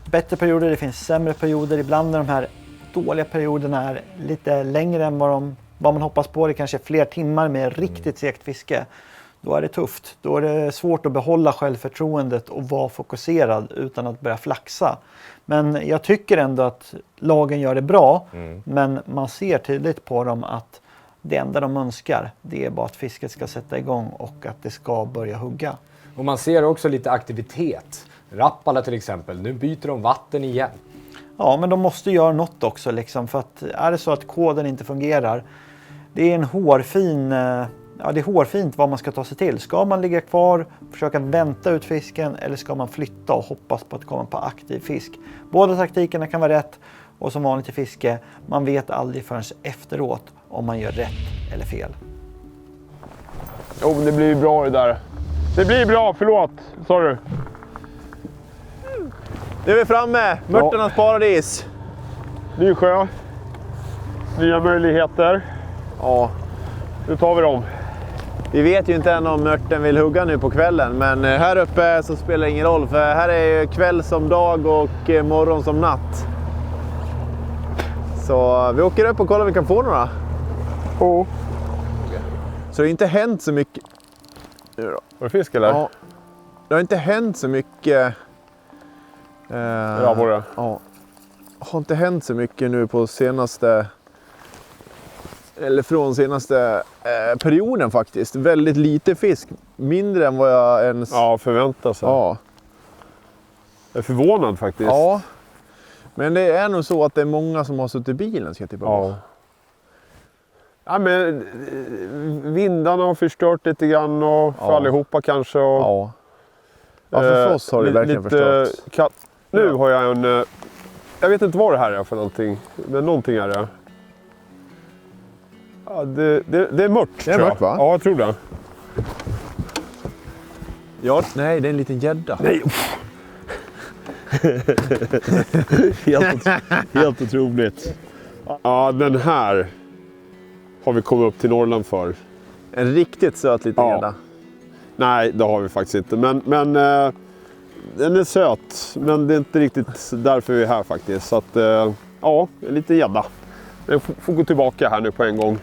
bättre perioder, det finns sämre perioder. Ibland är de här dåliga perioderna är lite längre än vad man hoppas på. Det kanske är fler timmar med riktigt segt fiske. Då är det tufft. Då är det svårt att behålla självförtroendet och vara fokuserad utan att börja flaxa. Men jag tycker ändå att lagen gör det bra. Men man ser tydligt på dem att det enda de önskar, det är bara att fisket ska sätta igång och att det ska börja hugga. Och man ser också lite aktivitet. Rappala till exempel, nu byter de vatten igen. Ja, men de måste göra något också liksom, för att är det så att koden inte fungerar, det är det är hårfint vad man ska ta sig till. Ska man ligga kvar, försöka vänta ut fisken, eller ska man flytta och hoppas på att komma på aktiv fisk? Båda taktikerna kan vara rätt, och som vanligt i fiske, man vet aldrig förrän efteråt om man gör rätt eller fel. Jo, det blir bra det där. Det blir bra, förlåt. Sorry. Nu är vi framme, Mörternas paradis. Ny sjö. Nya möjligheter. Ja. Nu tar vi dem. Vi vet ju inte än om mörten vill hugga nu på kvällen, men här uppe så spelar det ingen roll, för här är ju kväll som dag och morgon som natt. Så vi åker upp och kollar om vi kan få några. Oh. Så det har inte hänt så mycket. Nu då? Var det fisk eller? Ja. Det har inte hänt så mycket. Ja, var det? Ja. Det har inte hänt så mycket nu på senaste... Eller från senaste perioden faktiskt. Väldigt lite fisk. Mindre än vad jag ens... Ja, förväntar sig. Ja. Jag är förvånad faktiskt. Ja. Men det är nog så att det är många som har suttit i bilen, ska jag tippa på. Ja. Ja, men vindarna har förstört lite grann och för allihopa kanske. Och, ja. Ja, för oss har det verkligen förstört. Nu har jag en... Jag vet inte vad det här är för någonting. Men någonting är det. Ja, det är mört, det är mört, va? Ja, jag tror det. Ja, nej, det är en liten gädda. Nej, helt otroligt. Ja, den här har vi kommit upp till Norrland för. En riktigt söt liten gädda. Nej, det har vi faktiskt inte. Men den är söt, men det är inte riktigt därför vi är här faktiskt. Så att, ja, en liten gädda. Den får gå tillbaka här nu på en gång.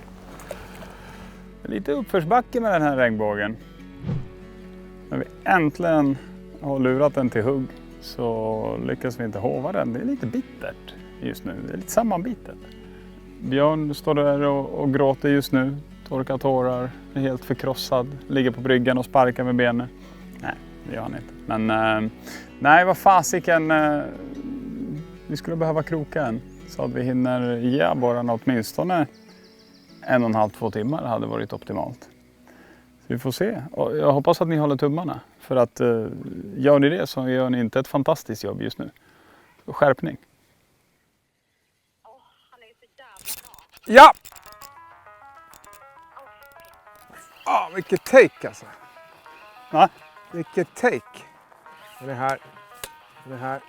Lite uppförsbacke med den här regnbågen. När vi äntligen har lurat den till hugg så lyckas vi inte hova den. Det är lite bittert just nu. Det är lite sammanbitet. Björn står där och gråter just nu. Torkar tårar, är helt förkrossad. Ligger på bryggan och sparkar med benen. Nej, det gör han inte. Men nej, vad fasiken. Vi skulle behöva kroka en. Så att vi hinner ge abborrarna åtminstone 1,5-2 timmar hade varit optimalt. Så vi får se. Och jag hoppas att ni håller tummarna. För att gör ni det så gör ni inte ett fantastiskt jobb just nu. Skärpning. Ja! Vilket take alltså. Va? Vilket take. Den är här. Den är här.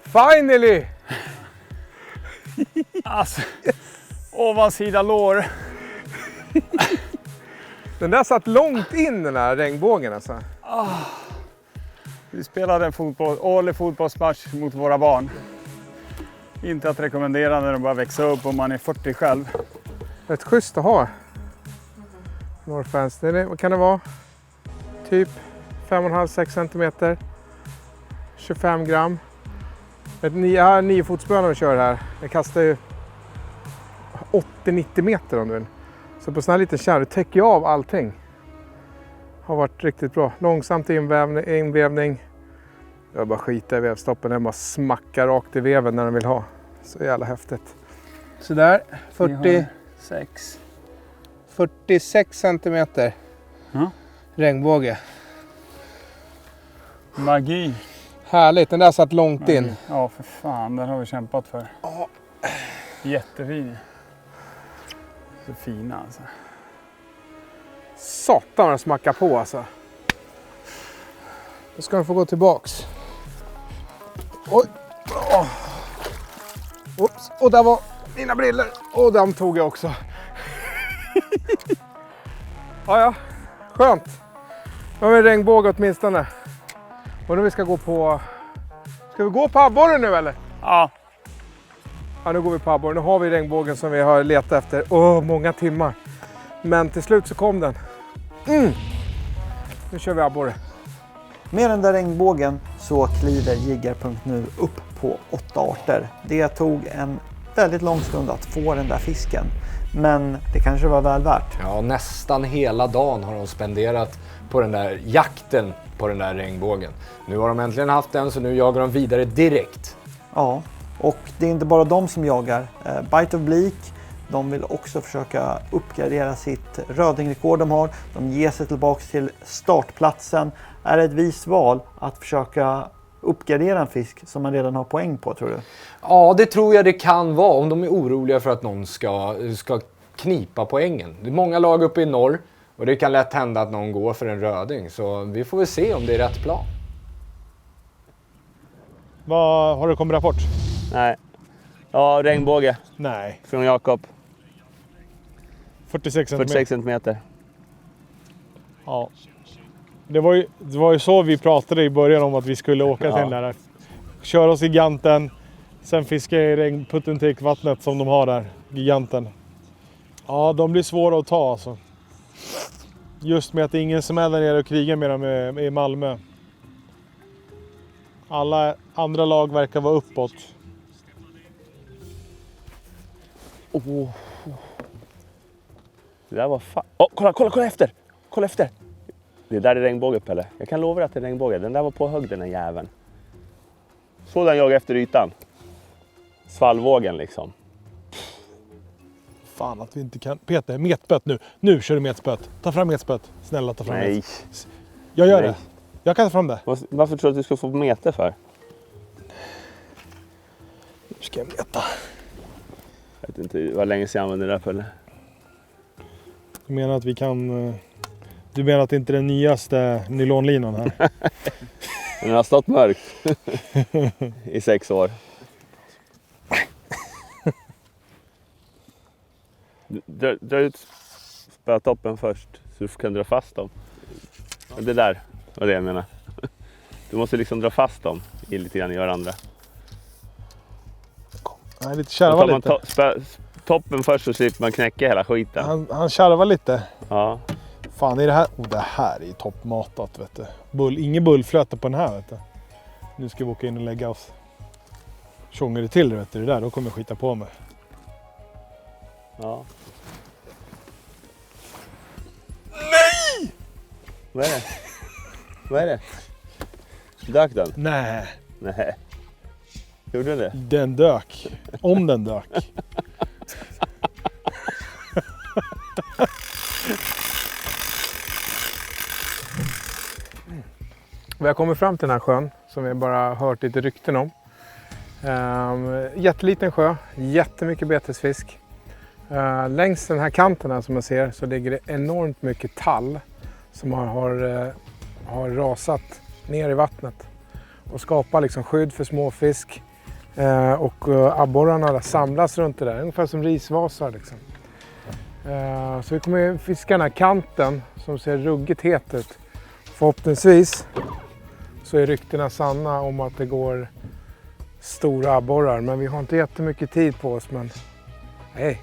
Finally! Alltså, ovansida lår. Den där satt långt in, den här regnbågen alltså. Vi spelade en årlig fotbollsmatch mot våra barn. Inte att rekommendera när de bara växer upp om man är 40 själv. Rätt schysst att ha. Norrfans. Vad kan det vara? Typ 5,5-6 centimeter. 25 gram. Jag har 9-fotsbönor och kör här. Jag kastar ju 80-90 meter om du vill. Så på sån här liten kärr täcker jag av allting. Har varit riktigt bra. Långsamt invävning. Jag bara skiter i vevstoppen. Den bara smackar rakt i veven när den vill ha. Så jävla häftigt. Så där, 46 centimeter regnbåge. Magi. Härligt, den där satt långt in. Ja, för fan. Den har vi kämpat för. Jättefin. Så fina alltså. Satan vad smackar på alltså. Då ska den få gå tillbaks. Oj. Oops. Och där var mina briller. Och de tog jag också. Ja, skönt. Nu har vi en regnbåge åtminstone. Och nu vi ska gå på... Ska vi gå på abborren nu eller? Ja. Ja, nu går vi på abborren. Nu har vi regnbågen som vi har letat efter. Många timmar. Men till slut så kom den. Nu kör vi abborre. Med den där regnbågen så kliver Jiggar.nu upp på 8 arter. Det tog en väldigt lång stund att få den där fisken. Men det kanske var väl värt. Ja, nästan hela dagen har de spenderat på den där jakten på den där regnbågen. Nu har de äntligen haft den, så nu jagar de vidare direkt. Ja, och det är inte bara de som jagar. Bite of Bleak, de vill också försöka uppgradera sitt rödingrekord de har. De ger sig tillbaka till startplatsen. Är det ett vist val att försöka uppgradera en fisk som man redan har poäng på, tror du? Ja, det tror jag det kan vara om de är oroliga för att någon ska knipa poängen. Det är många lag uppe i norr och det kan lätt hända att någon går för en röding. Så vi får väl se om det är rätt plan. Vad har du kommit rapport? Nej. Ja, regnbåge. Nej. Från Jakob. 46 centimeter. 46 centimeter. Ja. Det var ju så vi pratade i början om att vi skulle åka till den där. Köra oss giganten. Sen fiska i regnputtentikvattnet som de har där. Giganten. Ja, de blir svåra att ta alltså. Just med att det är ingen som är där nere och krigar med dem i Malmö. Alla andra lag verkar vara uppåt. Det där var fan... kolla efter! Kolla efter! Det där är regnbåge, Pelle. Jag kan lova dig att det är regnbåge. Den där var på högg, den här jäveln. Så den jag efter ytan. Svallvågen liksom. Fan att vi inte kan... Peter, metspöt nu. Nu kör du metspöt. Ta fram metspöt. Snälla, ta fram metspöt. Jag gör det. Jag kan ta fram det. Varför tror du att du ska få meter för? Nu ska jag meta. Jag vet inte, vad länge sedan jag använde det där, Pelle. Du menar att vi kan... Du menar att det inte är den nyaste nylonlinan här? Den har stått mörkt i 6 år. Dra ut spötoppen först så du kan dra fast dem. Det där var det jag menar. Du måste liksom dra fast dem i lite grann i varandra. Nej, lite kärva lite. Toppen först så slipper man knäcka hela skiten. Han kärvar lite. Ja. Fan, är det här... det här är toppmatat, vet du. Ingen bullflöte på den här, vet du. Nu ska vi åka in och lägga oss. Tjongar det till, vet du, det där, då kommer jag skita på mig. Ja. Nej! Vad är det? Vad är det? Dök den? Nej. Nej. Gjorde den det? Den dök. Om den dök. Vi har kommit fram till den här sjön som vi bara hört lite rykten om. Jätteliten sjö, jättemycket betesfisk. Längs den här kanten här som man ser så ligger det enormt mycket tall som har rasat ner i vattnet och skapar liksom skydd för småfisk. Och abborrarna samlas runt det där, ungefär som risvasar liksom. Så vi kommer fiska den här kanten som ser ruggigt het ut. Förhoppningsvis så är ryktena sanna om att det går stora abborrar, men vi har inte jättemycket tid på oss, men nej.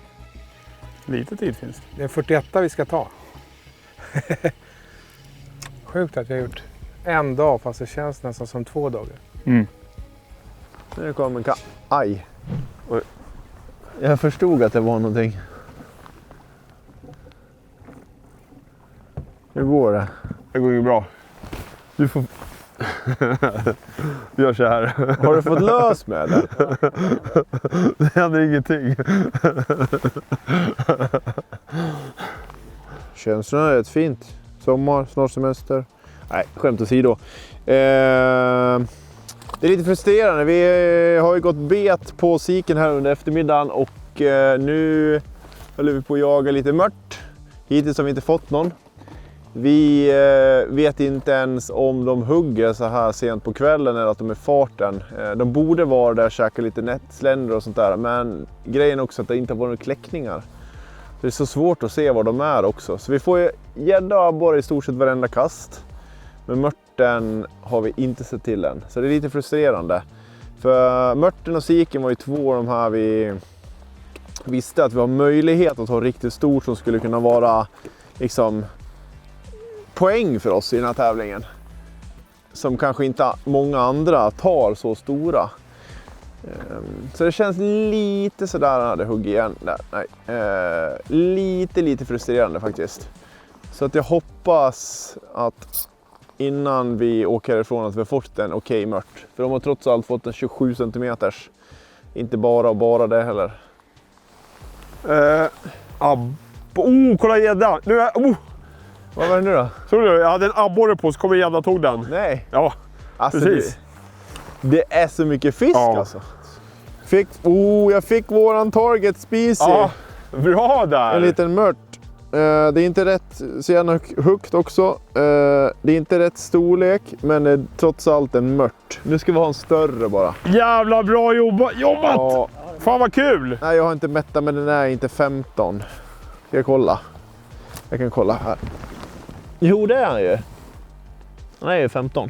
Lite tid finns det. Det är en 41 vi ska ta. Sjukt att jag har gjort en dag fast det känns nästan som 2 dagar. Nu kommer en aj. Jag förstod att det var någonting. Hur går det? Det går ju bra. Du får... Vi gör så här. Har du fått lös med det? Det händer ingenting. Känslorna är rätt fint. Sommar, snart semester. Nej, skämt åsido. Det är lite frustrerande. Vi har ju gått bet på siken här under eftermiddagen och nu håller vi på att jaga lite mört. Hittills har vi inte fått någon. Vi vet inte ens om de hugger så här sent på kvällen eller att de är farten. De borde vara där och käka lite nätsländer och sånt där. Men grejen är också att det inte har varit några kläckningar. Det är så svårt att se var de är också. Så vi får ju gädda och abborre i stort sett varenda kast. Men mörten har vi inte sett till än. Så det är lite frustrerande. För mörten och siken var ju två av de här vi visste att vi har möjlighet att ha riktigt stort som skulle kunna vara liksom poäng för oss i den här tävlingen. Som kanske inte många andra tar så stora. Så det känns lite sådär när det hugger igen. Lite frustrerande faktiskt. Så att jag hoppas att innan vi åker härifrån att vi har fått en okej mört. För de har trots allt fått en 27 cm. Inte bara det heller. Kolla gädda! Vad var det nu då? Såg du? Jag hade en abborre på så kom en gädda och tog den. Nej. Ja, alltså, precis. Det är så mycket fisk alltså. Jag fick våran target species. Ja, bra där. En liten mört. Det är inte rätt så gärna högt också. Det är inte rätt storlek, men det är trots allt en mört. Nu ska vi ha en större bara. Jävla bra jobbat! Ja. Fan vad kul! Nej, jag har inte mättat, men den är inte 15. Ska jag kolla? Jag kan kolla här. Jo, det är han ju. Han är ju 15.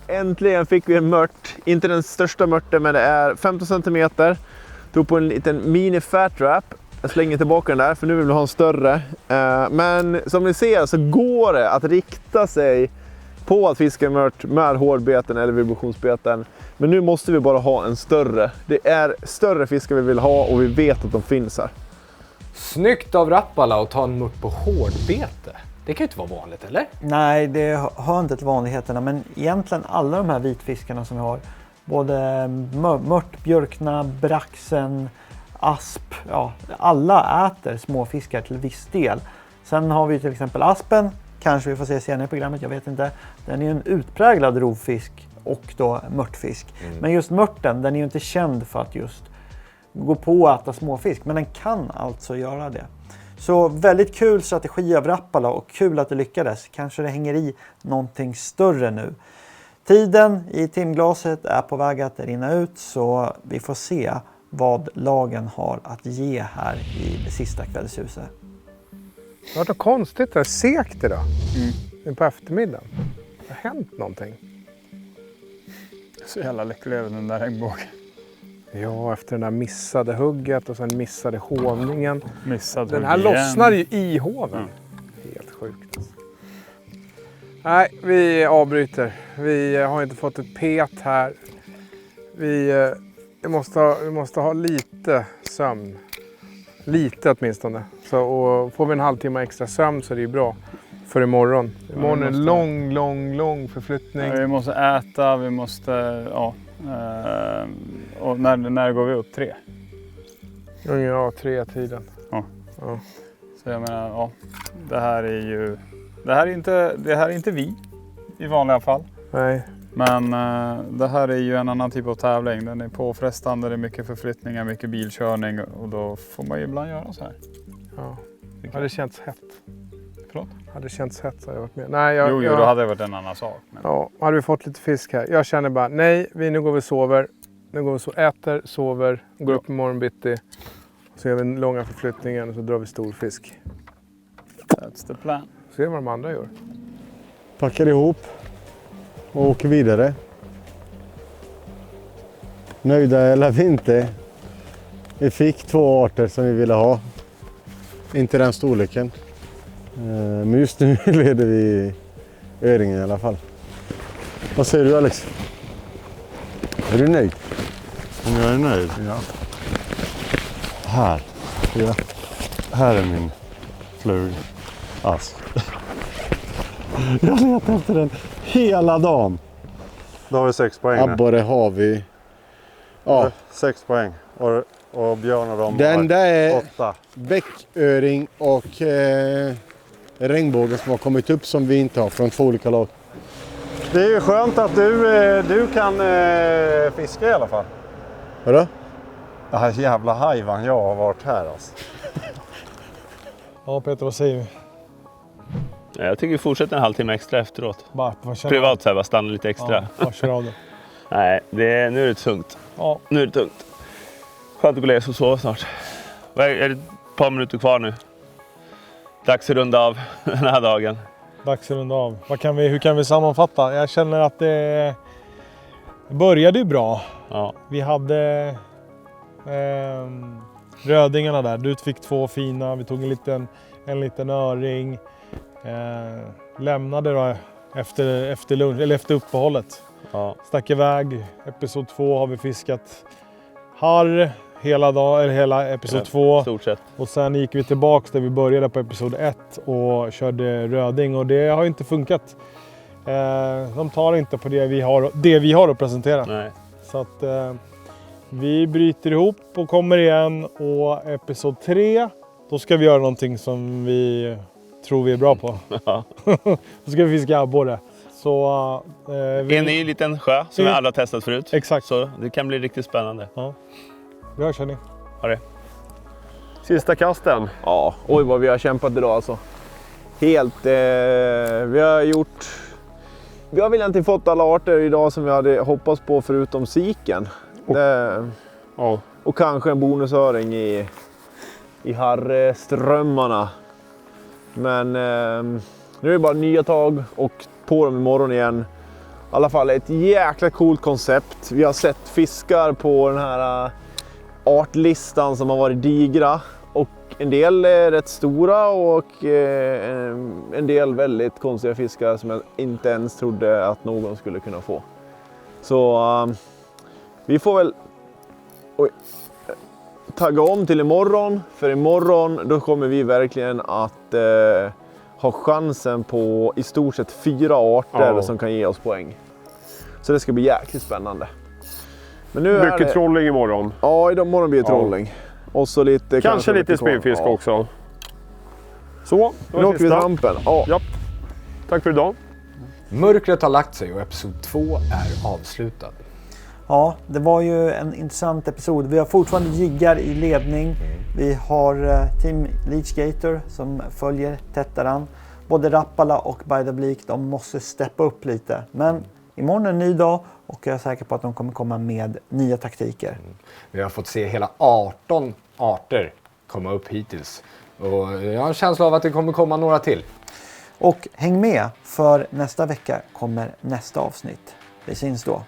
Äntligen fick vi en mört. Inte den största mörten, men det är 15 cm. Tog på en liten mini fat wrap. Jag slänger tillbaka den där, för nu vill vi ha en större. Men som ni ser så går det att rikta sig på att fiska mört med hårdbeten eller vibrationsbeten. Men nu måste vi bara ha en större. Det är större fiskar vi vill ha och vi vet att de finns här. Snyggt av Rapala att ta en mört på hårdbete. Det kan ju inte vara vanligt, eller? Nej, det hör inte till vanligheterna. Men egentligen alla de här vitfiskarna som vi har. Både mört, björkna, braxen, asp. Ja, alla äter småfiskar till viss del. Sen har vi till exempel aspen. Kanske vi får se senare i programmet, jag vet inte. Den är ju en utpräglad rovfisk och då mörtfisk. Men just mörten, den är ju inte känd för att just gå på och äta småfisk. Men den kan alltså göra det. Så väldigt kul strategi av Rapala och kul att det lyckades. Kanske det hänger i någonting större nu. Tiden i timglaset är på väg att rinna ut, så vi får se vad lagen har att ge här i det sista kvällshuset. Det var något konstigt där. Segt idag. På eftermiddagen. Det har hänt någonting. Så jävla läcker över den där regnbågen. Ja, efter den där missade hugget och sen missade hovningen. Den här hugg igen. lossnar ju i hoven. Helt sjukt. Nej, vi avbryter. Vi har inte fått ett pet här. Vi måste ha lite sömn. Lite åtminstone. Så, och får vi en halvtimme extra sömn så är det ju bra för imorgon. Imorgon är en lång förflyttning. Ja, vi måste äta, vi måste... Ja, och när går vi upp? 3? Ja, 3-tiden. Ja. Så jag menar, ja. Det här är inte vi i vanliga fall. Nej. Men det här är ju en annan typ av tävling. Den är påfrestande, det är mycket förflyttningar, mycket bilkörning och då får man ju ibland göra så här. Ja. Hade det känts hett? Förlåt? Hade det känts hett så hade jag varit med. Nej, Jo, då hade det varit en annan sak. Men... Ja, hade vi fått lite fisk här. Jag känner bara, nej, nu går vi och sover. Nu går vi och äter, sover, går upp imorgon bitti. Så gör vi den långa förflyttningen och så drar vi stor fisk. That's the plan. Se vad de andra gör. Packar ihop och åker vidare. Nöjda eller vi inte. Vi fick 2 arter som vi ville ha. Inte den storleken. Men just nu leder vi öringen i alla fall. Vad säger du, Alex? Är du nöjd? Om jag är nöjd? Ja. Här. Ja. Här är min flugask. Jag letar efter den hela dagen. Då har vi 6 poäng. Abborre har vi. Ja. 6 poäng. Och björn och de Den där är 8. bäcköring och regnbågen som har kommit upp som vi inte har från 2 olika lag. Det är ju skönt att du kan fiska i alla fall. Vadå? Det här jävla hajvan jag har varit här alltså. Ja Peter, vad säger vi? Jag tycker vi fortsätter en halvtimme extra efteråt. Bara Privat så här, bara stanna lite extra. Ja, bara kör av det. Nej, nu är det tungt. Ja. Nu är det tungt. Skönt att gå och sova snart. Är det ett par minuter kvar nu? Dags att runda av den här dagen. Dags att runda av. Hur kan vi sammanfatta? Jag känner att det började ju bra. Ja. Vi hade rödingarna där. Du fick 2 fina. Vi tog en liten öring. Lämnade då efter lunch, eller efter uppehållet. Ja. Stack iväg. Episod 2 har vi fiskat harr hela dagen, eller hela episod 2. Stort sett. Och sen gick vi tillbaks där vi började på episod 1 och körde röding och det har ju inte funkat. De tar inte på det vi har att presentera. Nej. Så att vi bryter ihop och kommer igen, och episod 3 då ska vi göra någonting som vi tror vi är bra på. Ja. Då ska vi fiska abborre. Så En ny liten sjö som vi alla har testat förut. Exakt. Så det kan bli riktigt spännande. Ja. Vi hörs hörni. Ha det. Sista kasten. Ja, oj vad vi har kämpat idag alltså. Helt, vi har väl egentligen fått alla arter idag som vi hade hoppats på förutom siken. Och kanske en bonusöring i harrströmmarna. Men nu är det bara nya tag och på dem imorgon igen. I alla fall ett jäkla coolt koncept. Vi har sett fiskar på den här artlistan som har varit digra. Och en del är rätt stora och en del väldigt konstiga fiskar som jag inte ens trodde att någon skulle kunna få. Så vi får väl tagga om till imorgon. För imorgon då kommer vi verkligen att ha chansen på i stort sett 4 arter som kan ge oss poäng. Så det ska bli jäkligt spännande. Men nu mycket trolling imorgon. Ja, imorgon blir det trolling. Och så lite... Kanske lite spinnfisk också. Så, nu åker vi till rampen. Ja. Tack för idag. Mörkret har lagt sig och episod 2 är avslutad. Ja, det var ju en intressant episod. Vi har fortfarande jiggar i ledning. Vi har Team Leachgator som följer tättaran. Både Rapala och By the Bleak, de måste steppa upp lite. Men imorgon är en ny dag och jag är säker på att de kommer komma med nya taktiker. Vi har fått se hela 18 arter komma upp hittills. Och jag har en känsla av att det kommer komma några till. Och häng med, för nästa vecka kommer nästa avsnitt. Vi syns då.